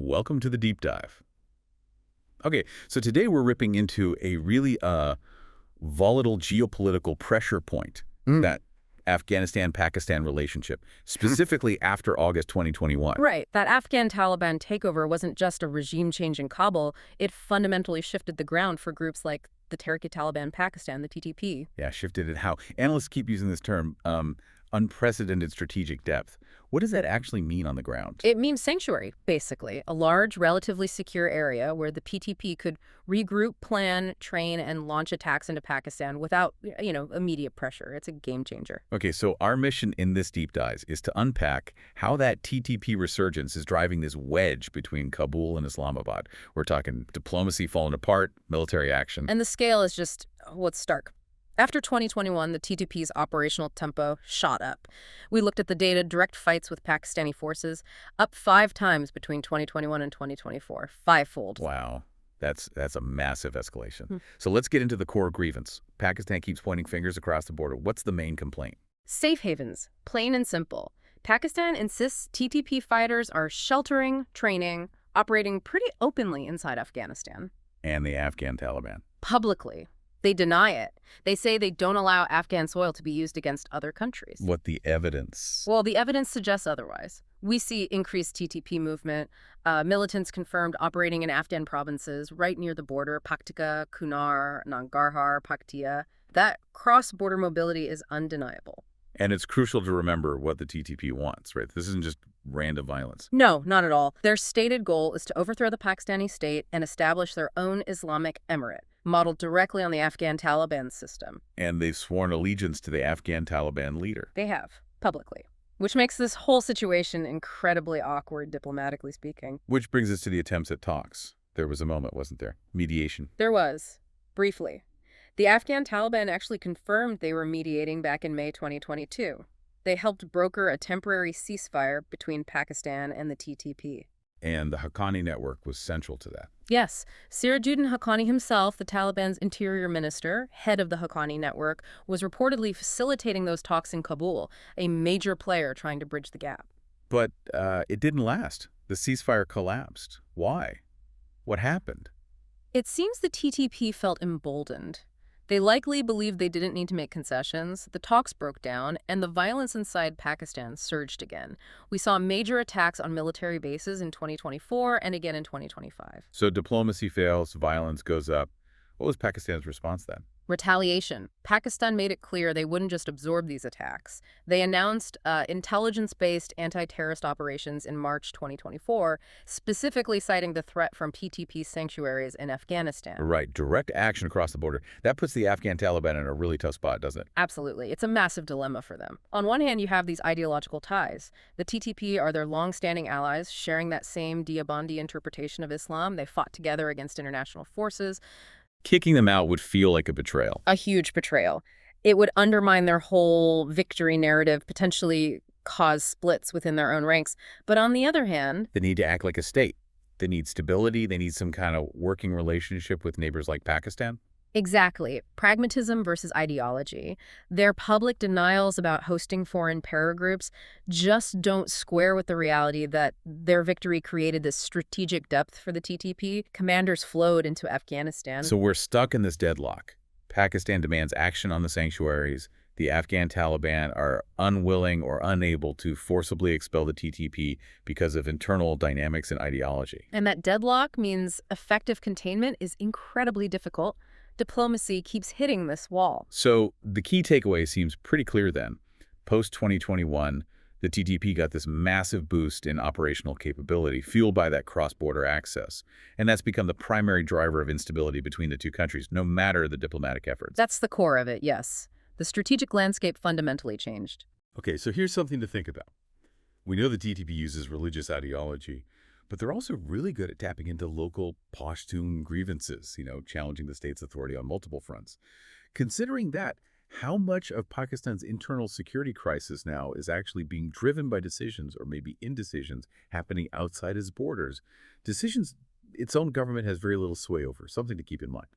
Welcome to the deep dive. Okay, so today we're ripping into a really volatile geopolitical pressure point, that Afghanistan-Pakistan relationship, specifically after August 2021. Right. That Afghan Taliban takeover wasn't just a regime change in Kabul. It fundamentally shifted the ground for groups like the Tehreek-e-Taliban Pakistan, the TTP. Yeah, shifted it how? Analysts keep using this term, unprecedented strategic depth. What does that actually mean on the ground? It means sanctuary, basically, a large, relatively secure area where the PTP could regroup, plan, train, and launch attacks into Pakistan without, immediate pressure. It's a game changer. Okay, so our mission in this deep dive is to unpack how that TTP resurgence is driving this wedge between Kabul and Islamabad. We're talking diplomacy falling apart, military action. And the scale is just what's stark. After 2021, the TTP's operational tempo shot up. We looked at the data, direct fights with Pakistani forces, up 5 times between 2021 and 2024, fivefold. Wow. That's a massive escalation. So let's get into the core grievance. Pakistan keeps pointing fingers across the border. What's the main complaint? Safe havens, plain and simple. Pakistan insists TTP fighters are sheltering, training, operating pretty openly inside Afghanistan. And the Afghan Taliban. Publicly. They deny it. They say they don't allow Afghan soil to be used against other countries. What the evidence? Well, the evidence suggests otherwise. We see increased TTP movement, militants confirmed operating in Afghan provinces right near the border, Paktika, Kunar, Nangarhar, Paktia. That cross-border mobility is undeniable. And it's crucial to remember what the TTP wants, right? This isn't just random violence. No, not at all. Their stated goal is to overthrow the Pakistani state and establish their own Islamic emirate, modeled directly on the Afghan Taliban system. And they've sworn allegiance to the Afghan Taliban leader. They have, publicly. Which makes this whole situation incredibly awkward, diplomatically speaking. Which brings us to the attempts at talks. There was a moment, wasn't there? Mediation. There was, briefly. The Afghan Taliban actually confirmed they were mediating back in May 2022. They helped broker a temporary ceasefire between Pakistan and the TTP. And the Haqqani Network was central to that. Yes, Sirajuddin Haqqani himself, the Taliban's interior minister, head of the Haqqani Network, was reportedly facilitating those talks in Kabul, a major player trying to bridge the gap. But it didn't last. The ceasefire collapsed. Why? What happened? It seems the TTP felt emboldened. They likely believed they didn't need to make concessions, the talks broke down, and the violence inside Pakistan surged again. We saw major attacks on military bases in 2024 and again in 2025. So diplomacy fails, violence goes up. What was Pakistan's response then? Retaliation. Pakistan made it clear they wouldn't just absorb these attacks. They announced intelligence-based anti-terrorist operations in March 2024, specifically citing the threat from PTP sanctuaries in Afghanistan. Right, direct action across the border. That puts the Afghan Taliban in a really tough spot, doesn't it? Absolutely. It's a massive dilemma for them. On one hand, you have these ideological ties. The TTP are their long-standing allies, sharing that same Deobandi interpretation of Islam. They fought together against international forces. Kicking them out would feel like a betrayal. A huge betrayal. It would undermine their whole victory narrative, potentially cause splits within their own ranks. But on the other hand, They need to act like a state. They need stability. They need some kind of working relationship with neighbors like Pakistan. exactly, pragmatism versus ideology. Their public denials about hosting foreign paragroups just don't square with the reality that their victory created this strategic depth for the TTP. Commanders flowed into Afghanistan. So we're stuck in this deadlock. Pakistan demands action on the sanctuaries. The Afghan Taliban are unwilling or unable to forcibly expel the TTP because of internal dynamics and ideology. And that deadlock means effective containment is incredibly difficult. Diplomacy keeps hitting this wall. So the key takeaway seems pretty clear then. Post-2021, the TTP got this massive boost in operational capability, fueled by that cross-border access. And that's become the primary driver of instability between the two countries, no matter the diplomatic efforts. That's the core of it, yes. The strategic landscape fundamentally changed. Okay, so here's something to think about. We know the TTP uses religious ideology, but they're also really good at tapping into local Pashtun grievances, challenging the state's authority on multiple fronts. Considering that, how much of Pakistan's internal security crisis now is actually being driven by decisions or maybe indecisions happening outside its borders? Decisions its own government has very little sway over, something to keep in mind.